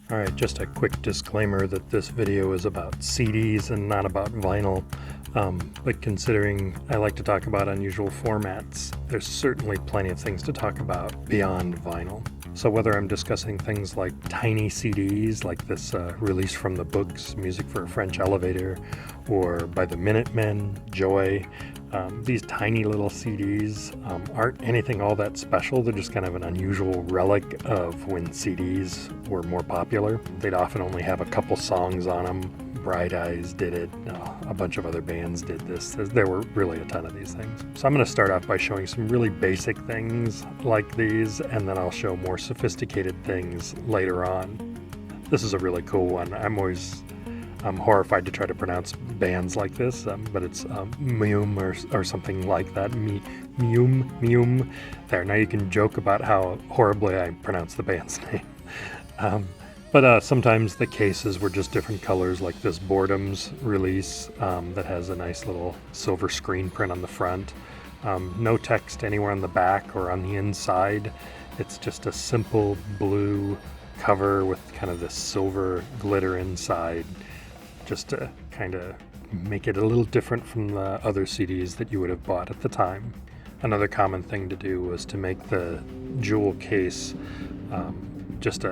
All right, just a quick disclaimer that this video is about CDs and not about vinyl. But considering I like to talk about unusual formats, there's certainly plenty of things to talk about beyond vinyl. So whether I'm discussing things like tiny CDs, like this release from the books, Music for a French Elevator, or by the Minutemen, Joy, these tiny little CDs aren't anything all that special. They're just kind of an unusual relic of when CDs were more popular. They'd often only have a couple songs on them. Bright Eyes did it. A bunch of other bands did this. There were really a ton of these things. So I'm going to start off by showing some really basic things like these, and then I'll show more sophisticated things later on. This is a really cool one. I'm horrified to try to pronounce bands like this, but it's Muum or something like that. Muum. There, now you can joke about how horribly I pronounce the band's name. But sometimes the cases were just different colors, like this Boredoms release that has a nice little silver screen print on the front. No text anywhere on the back or on the inside. It's just a simple blue cover with kind of this silver glitter inside, just to kind of make it a little different from the other CDs that you would have bought at the time. Another common thing to do was to make the jewel case just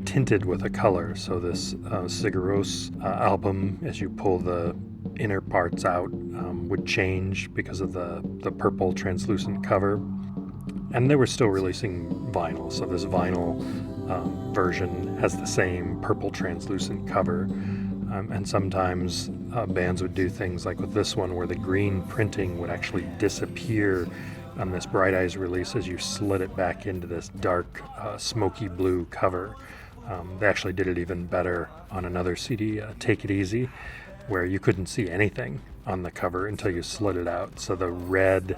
tinted with a color. So this Sigur Rós album, as you pull the inner parts out, would change because of the purple translucent cover. And they were still releasing vinyl, so this vinyl version has the same purple translucent cover. And sometimes bands would do things like with this one where the green printing would actually disappear on this Bright Eyes release as you slid it back into this dark smoky blue cover. They actually did it even better on another CD, Take It Easy, where you couldn't see anything on the cover until you slid it out. So the red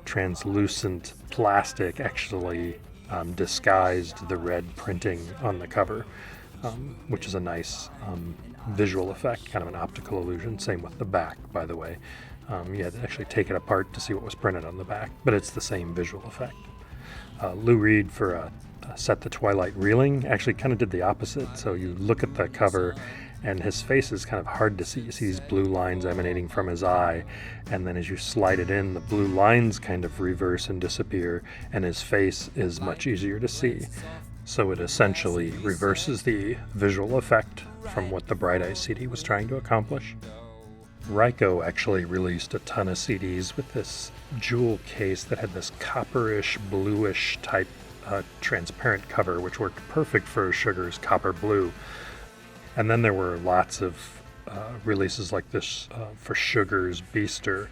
translucent plastic actually disguised the red printing on the cover, which is a nice visual effect, kind of an optical illusion. Same with the back, by the way. You had to actually take it apart to see what was printed on the back, but it's the same visual effect. Lou Reed for Set the Twilight Reeling actually kind of did the opposite. So you look at the cover and his face is kind of hard to see. You see these blue lines emanating from his eye, and then as you slide it in, the blue lines kind of reverse and disappear, and his face is much easier to see. So it essentially reverses the visual effect from what the Bright Eyes CD was trying to accomplish. Ryko actually released a ton of CDs with this jewel case that had this copperish, bluish type transparent cover, which worked perfect for Sugar's Copper Blue. And then there were lots of releases like this for Sugar's Beaster,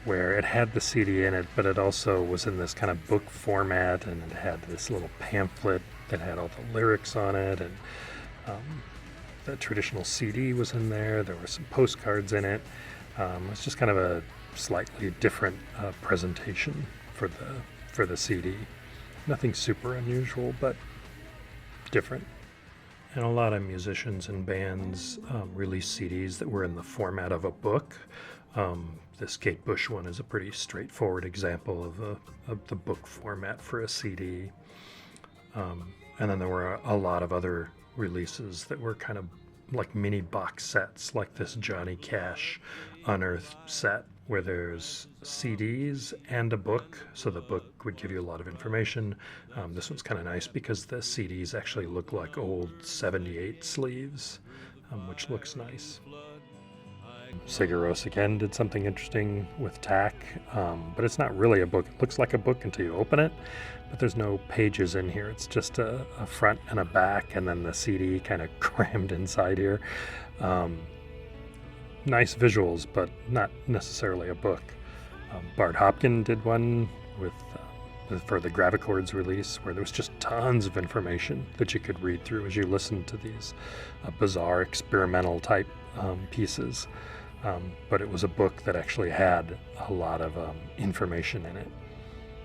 where it had the CD in it, but it also was in this kind of book format, and it had this little pamphlet that had all the lyrics on it, and the traditional CD was in there. There were some postcards in it. It's just kind of a slightly different presentation for the CD. Nothing super unusual, but different. And a lot of musicians and bands released CDs that were in the format of a book. This Kate Bush one is a pretty straightforward example of the book format for a CD. And then there were a lot of other releases that were kind of like mini box sets, like this Johnny Cash Unearthed set, where there's CDs and a book. So the book would give you a lot of information. This one's kind of nice because the CDs actually look like old 78 sleeves, which looks nice. Sigur Rós again did something interesting with tack, but it's not really a book. It looks like a book until you open it, but there's no pages in here. It's just a front and a back, and then the CD kind of crammed inside here. Nice visuals, but not necessarily a book. Bart Hopkin did one for the Gravichords release, where there was just tons of information that you could read through as you listened to these bizarre experimental type pieces. But it was a book that actually had a lot of information in it.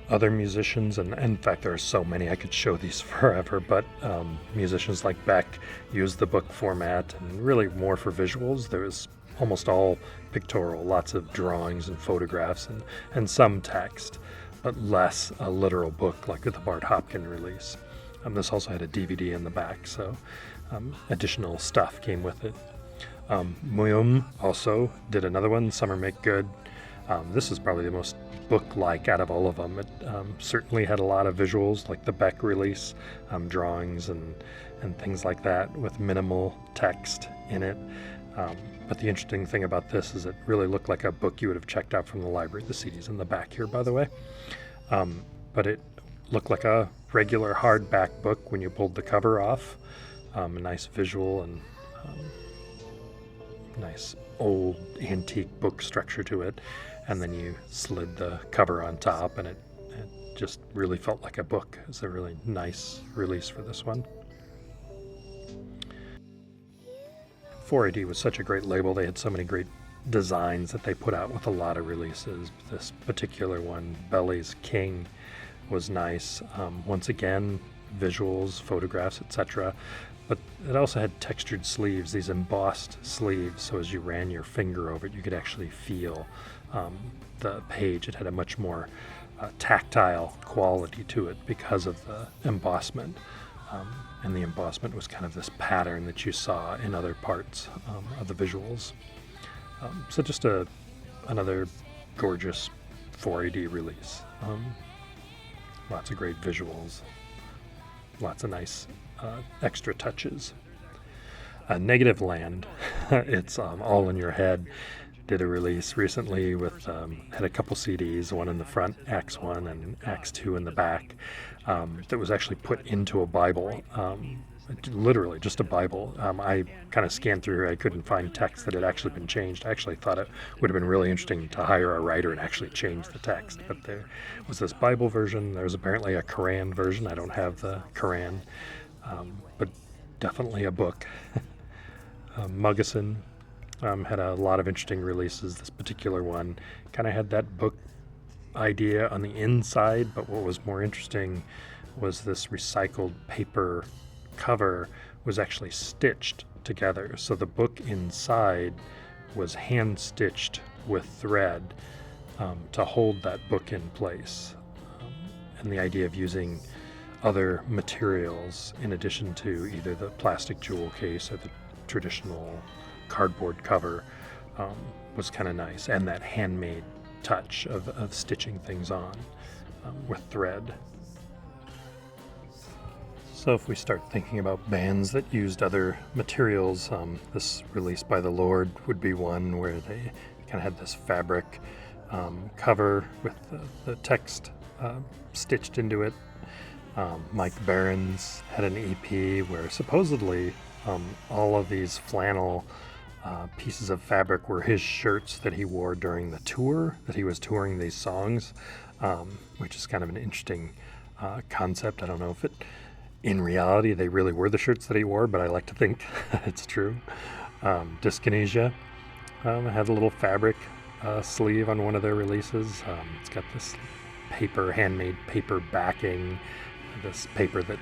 Other musicians, and in fact there are so many, I could show these forever, but musicians like Beck used the book format and really more for visuals. There was almost all pictorial, lots of drawings and photographs and some text, but less a literal book like with the Bart Hopkin release. This also had a DVD in the back, so additional stuff came with it. Muyum also did another one, Summer Make Good. This is probably the most book-like out of all of them. It certainly had a lot of visuals, like the Beck release, drawings and things like that with minimal text in it. But the interesting thing about this is it really looked like a book you would have checked out from the library. The CD's in the back here, by the way. But it looked like a regular hardback book when you pulled the cover off. A nice visual and nice old antique book structure to it. And then you slid the cover on top, and it just really felt like a book. It's a really nice release for this one. 4AD was such a great label. They had so many great designs that they put out with a lot of releases. This particular one, Belly's King, was nice. Once again, visuals, photographs, etc. But it also had textured sleeves, these embossed sleeves, so as you ran your finger over it, you could actually feel the page. It had a much more tactile quality to it because of the embossment. And the embossment was kind of this pattern that you saw in other parts of the visuals. So just another gorgeous 4AD release. Lots of great visuals, lots of nice extra touches. Negative Land, it's All in Your Head, did a release recently with, had a couple CDs, one in the front, Acts 1 and Acts 2 in the back, that was actually put into a Bible, literally just a Bible. I kind of scanned through here, I couldn't find text that had actually been changed. I actually thought it would have been really interesting to hire a writer and actually change the text, but there was this Bible version. There's apparently a Quran version. I don't have the Quran, but definitely a book. Mugison had a lot of interesting releases. This particular one kind of had that book idea on the inside, but what was more interesting was this recycled paper cover was actually stitched together. So the book inside was hand stitched with thread to hold that book in place. And the idea of using other materials in addition to either the plastic jewel case or the traditional cardboard cover was kind of nice, and that handmade touch of stitching things on with thread. So if we start thinking about bands that used other materials, this release by The Lord would be one where they kind of had this fabric cover with the text stitched into it. Mike Behrends had an EP where supposedly all of these flannel pieces of fabric were his shirts that he wore during the tour that he was touring these songs, which is kind of an interesting concept. I don't know if in reality they really were the shirts that he wore, but I like to think it's true. Dyskinesia had a little fabric sleeve on one of their releases. It's got this handmade paper backing, this paper that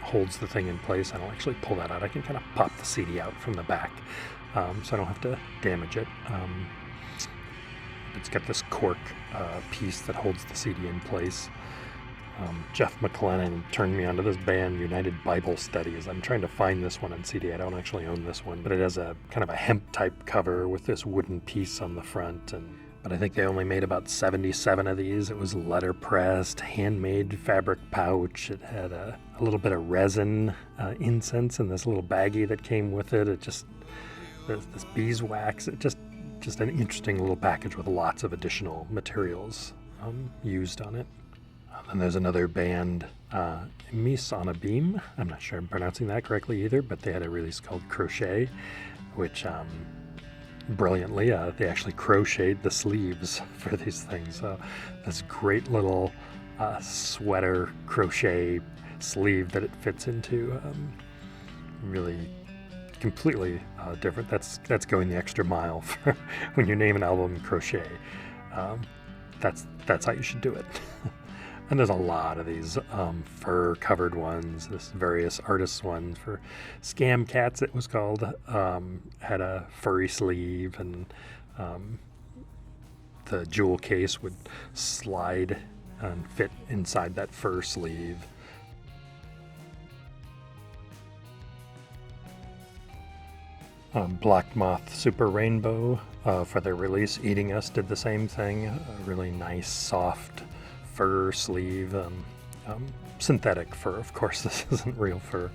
holds the thing in place. I don't actually pull that out. I can kind of pop the CD out from the back, so I don't have to damage it. It's got this cork piece that holds the CD in place. Jeff McLennan turned me onto this band, United Bible Studies. I'm trying to find this one on CD. I don't actually own this one, but it has a kind of a hemp-type cover with this wooden piece on the front. But I think they only made about 77 of these. It was letterpressed, handmade fabric pouch. It had a little bit of resin incense in this little baggie that came with it. It just, this beeswax, it just an interesting little package with lots of additional materials used on it. And there's another band, Mise on a Beam. I'm not sure I'm pronouncing that correctly either, but they had a release called Crochet, which brilliantly, they actually crocheted the sleeves for these things. So this great little sweater crochet sleeve that it fits into, really completely different. That's going the extra mile for when you name an album Crochet. That's how you should do it. And there's a lot of these fur-covered ones, this various artists ones. For Scam Cats, it was called, had a furry sleeve, and the jewel case would slide and fit inside that fur sleeve. Black Moth Super Rainbow for their release. Eating Us did the same thing. A really nice, soft fur sleeve. Synthetic fur, of course, this isn't real fur.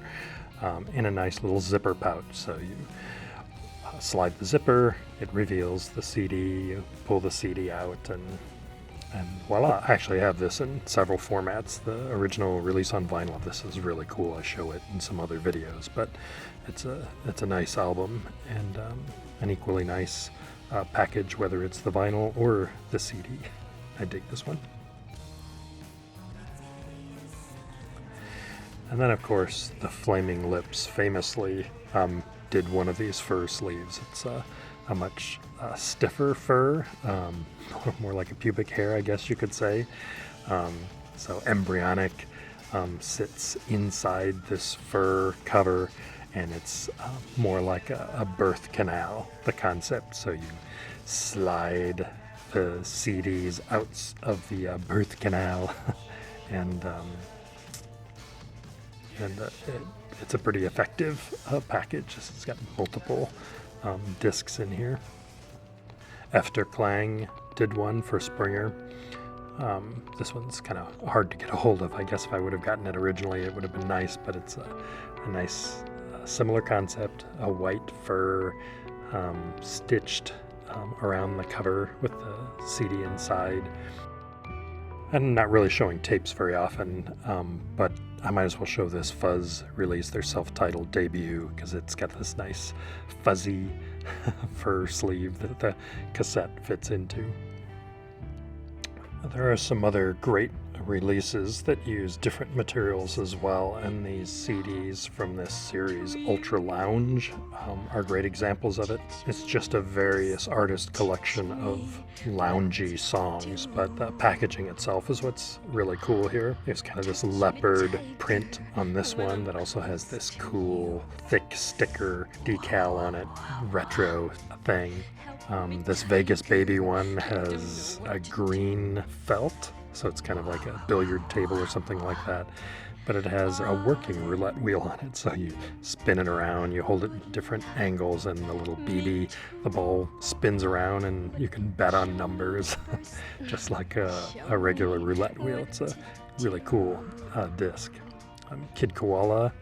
In a nice little zipper pouch. So you slide the zipper, it reveals the CD, you pull the CD out, and voila. I actually have this in several formats. The original release on vinyl of this is really cool. I show it in some other videos, but it's a nice album and an equally nice package, whether it's the vinyl or the CD. I dig this one. And then, of course, the Flaming Lips famously did one of these fur sleeves. It's a much stiffer fur, more like a pubic hair, I guess you could say. So Embryonic sits inside this fur cover, and it's more like a birth canal, the concept. So you slide the CDs out of the birth canal, and it's a pretty effective package. It's got multiple discs in here. Efterklang did one for Springer. This one's kind of hard to get a hold of. I guess if I would have gotten it originally, it would have been nice, but it's a nice similar concept. A white fur stitched around the cover with the CD inside. I'm not really showing tapes very often, but I might as well show this Fuzz release, their self-titled debut, because it's got this nice fuzzy fur sleeve that the cassette fits into. There are some other great releases that use different materials as well, and these CDs from this series, Ultra Lounge, are great examples of it. It's just a various artist collection of loungy songs, but the packaging itself is what's really cool here. There's kind of this leopard print on this one that also has this cool thick sticker decal on it, retro thing. This Vegas Baby one has a green felt, so it's kind of like a billiard table or something like that, but it has a working roulette wheel on it, so you spin it around, you hold it at different angles, and the little BB, the ball spins around, and you can bet on numbers, just like a regular roulette wheel. It's a really cool disc. Kid Koala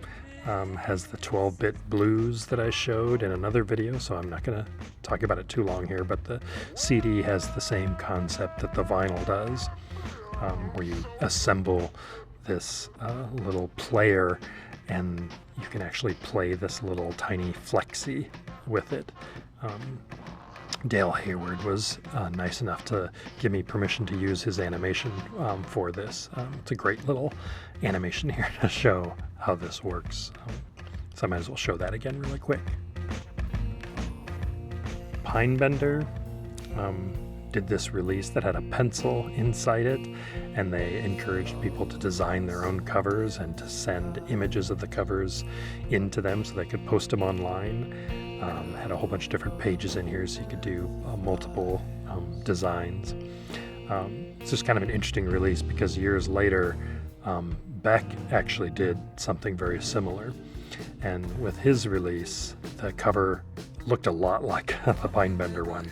has the 12-bit blues that I showed in another video, so I'm not going to talk about it too long here, but the CD has the same concept that the vinyl does, where you assemble this little player, and you can actually play this little tiny flexi with it. Dale Hayward was nice enough to give me permission to use his animation for this. It's a great little animation here to show how this works. So I might as well show that again really quick. Pinebender did this release that had a pencil inside it, and they encouraged people to design their own covers and to send images of the covers into them so they could post them online. Had a whole bunch of different pages in here, so you could do multiple designs. It's just kind of an interesting release because years later, Beck actually did something very similar, and with his release, the cover looked a lot like the Pinebender one,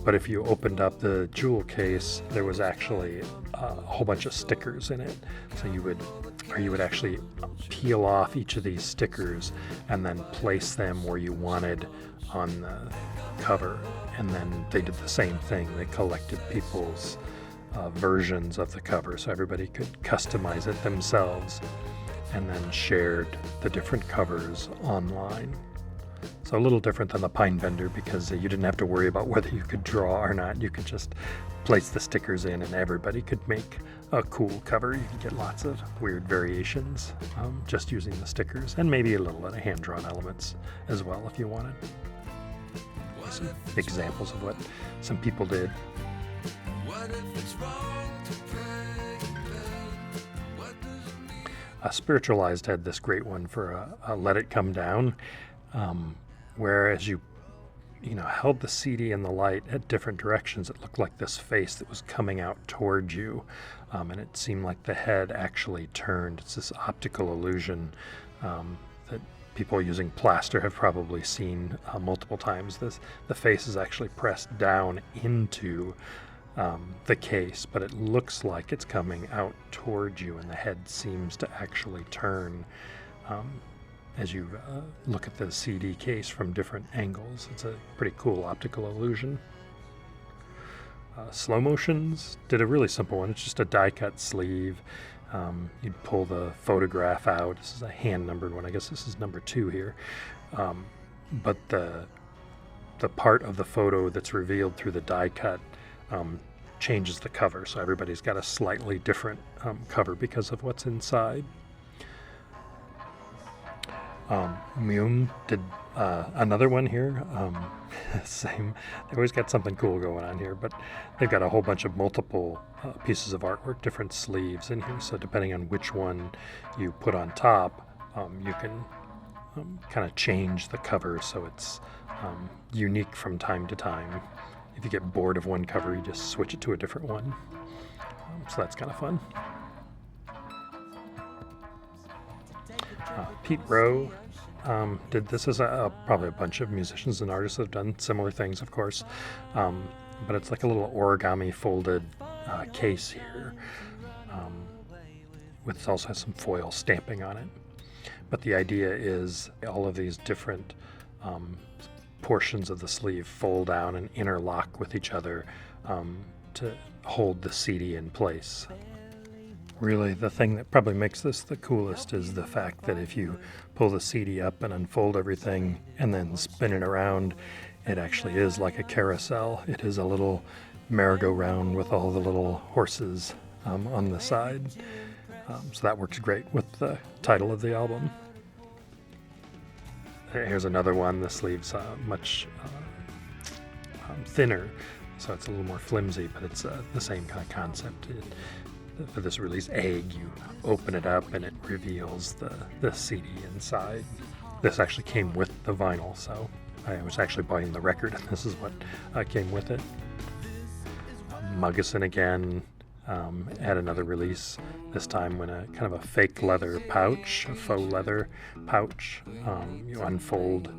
but if you opened up the jewel case, there was actually a whole bunch of stickers in it. So you would actually peel off each of these stickers and then place them where you wanted on the cover, and then they did the same thing. They collected people's versions of the cover so everybody could customize it themselves, and then shared the different covers online. So a little different than the Pinebender because you didn't have to worry about whether you could draw or not. You could just place the stickers in and everybody could make a cool cover. You could get lots of weird variations just using the stickers, and maybe a little bit of hand-drawn elements as well if you wanted. Some examples of what some people did. Spiritualized had this great one for Let It Come Down, whereas you held the CD in the light at different directions, it looked like this face that was coming out toward you, and it seemed like the head actually turned. It's this optical illusion that people using plaster have probably seen multiple times. The face is actually pressed down into the case, but it looks like it's coming out toward you, and the head seems to actually turn as you look at the CD case from different angles. It's a pretty cool optical illusion. Slowmotions did a really simple one. It's just a die-cut sleeve. You'd pull the photograph out. This is a hand-numbered one. I guess this is number 2 here. But the part of the photo that's revealed through the die-cut changes the cover. So everybody's got a slightly different cover because of what's inside. Mume did another one here. Same. They always got something cool going on here, but they've got a whole bunch of multiple pieces of artwork, different sleeves in here. So depending on which one you put on top, you can kind of change the cover so it's unique from time to time. If you get bored of one cover, you just switch it to a different one. So that's kind of fun. Pete Rowe did this. As probably a bunch of musicians and artists have done similar things, of course, but it's like a little origami folded case here, which also has some foil stamping on it. But the idea is all of these different portions of the sleeve fold down and interlock with each other to hold the CD in place. Really, the thing that probably makes this the coolest is the fact that if you pull the CD up and unfold everything and then spin it around, it actually is like a carousel. It is a little merry-go-round with all the little horses on the side. So that works great with the title of the album. Here's another one. The sleeve's much thinner, so it's a little more flimsy, but it's the same kind of concept. For this release, Egg, you open it up and it reveals the CD inside. This actually came with the vinyl, so I was actually buying the record, and this is what came with it. Mugison again had another release, this time in a kind of a fake leather pouch, a faux leather pouch. You unfold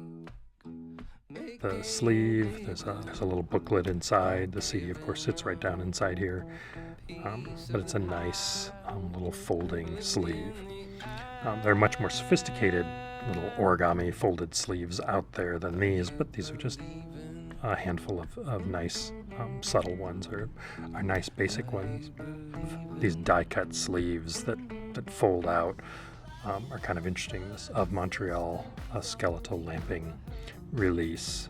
the sleeve, there's a little booklet inside. The CD, of course, sits right down inside here. But it's a nice little folding sleeve. There are much more sophisticated little origami folded sleeves out there than these, but these are just a handful of nice subtle ones, or nice basic ones. These die-cut sleeves that fold out are kind of interesting. This of Montreal Skeletal lamping release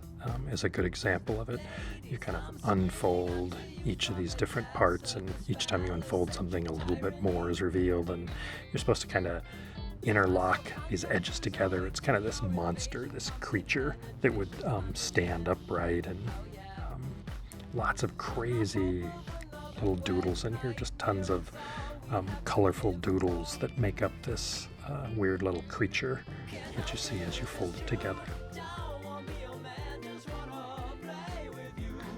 is a good example of it. You kind of unfold each of these different parts, and each time you unfold something, a little bit more is revealed, and you're supposed to kind of interlock these edges together. It's kind of this monster, this creature that would stand upright, and lots of crazy little doodles in here, just tons of colorful doodles that make up this weird little creature that you see as you fold it together.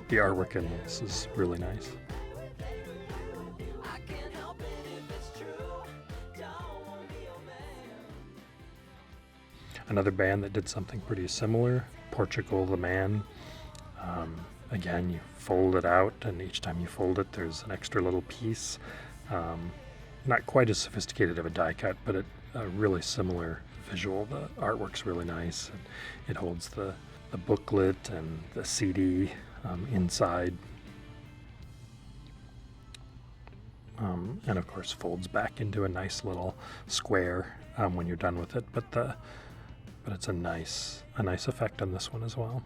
The artwork in this is really nice. Another band that did something pretty similar, Portugal, The Man. Again, you fold it out, and each time you fold it, there's an extra little piece. Not quite as sophisticated of a die cut, but a really similar visual. The artwork's really nice. And it holds the booklet and the CD inside, and of course folds back into a nice little square when you're done with it. But it's a nice effect on this one as well.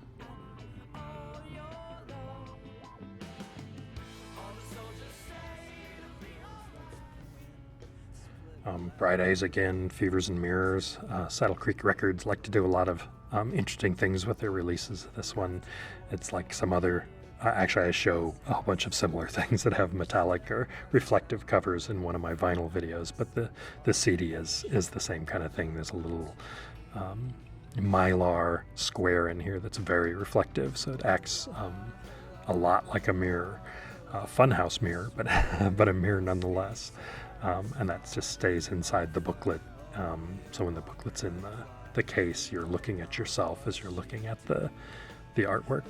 Bright Eyes again, Fevers and Mirrors. Saddle Creek Records like to do a lot of interesting things with their releases. This one, it's like some other, actually I show a whole bunch of similar things that have metallic or reflective covers in one of my vinyl videos, but the CD is the same kind of thing. There's a little mylar square in here that's very reflective, so it acts a lot like a mirror. Funhouse mirror, but a mirror nonetheless. And that just stays inside the booklet. So when the booklet's in the case, you're looking at yourself as you're looking at the artwork.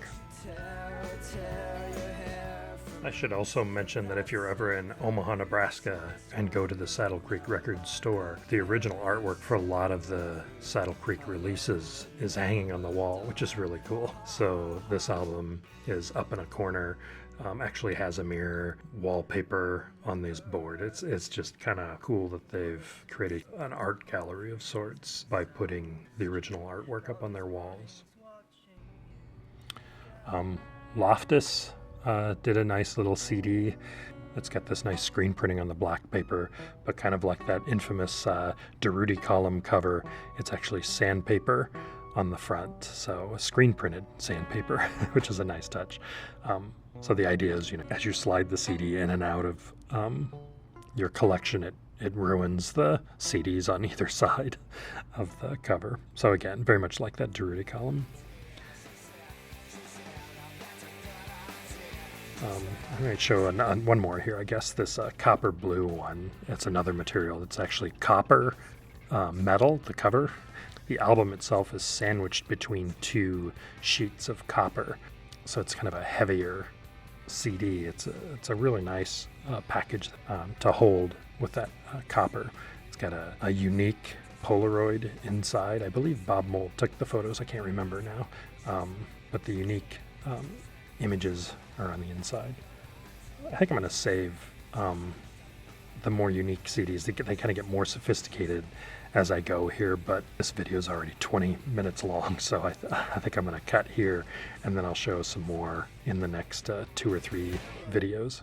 I should also mention that if you're ever in Omaha, Nebraska and go to the Saddle Creek Records store, the original artwork for a lot of the Saddle Creek releases is hanging on the wall, which is really cool. So this album is up in a corner, actually has a mirror, wallpaper on this board. It's just kind of cool that they've created an art gallery of sorts by putting the original artwork up on their walls. Loftus did a nice little CD. It's got this nice screen printing on the black paper, but kind of like that infamous Durruti column cover, it's actually sandpaper on the front. So a screen printed sandpaper, which is a nice touch. So the idea is, as you slide the CD in and out of your collection, it ruins the CDs on either side of the cover. So again, very much like that Durruti column. I'm going to show one more here, I guess, this copper blue one. It's another material that's actually copper metal, the cover. The album itself is sandwiched between two sheets of copper, so it's kind of a heavier CD. It's a really nice package to hold with that copper. It's got a unique Polaroid inside. I believe Bob Mould took the photos, I can't remember now, but the unique images are on the inside. I think I'm going to save the more unique CDs. They kind of get more sophisticated as I go here, but this video is already 20 minutes long, so I think I'm going to cut here, and then I'll show some more in the next 2 or 3 videos.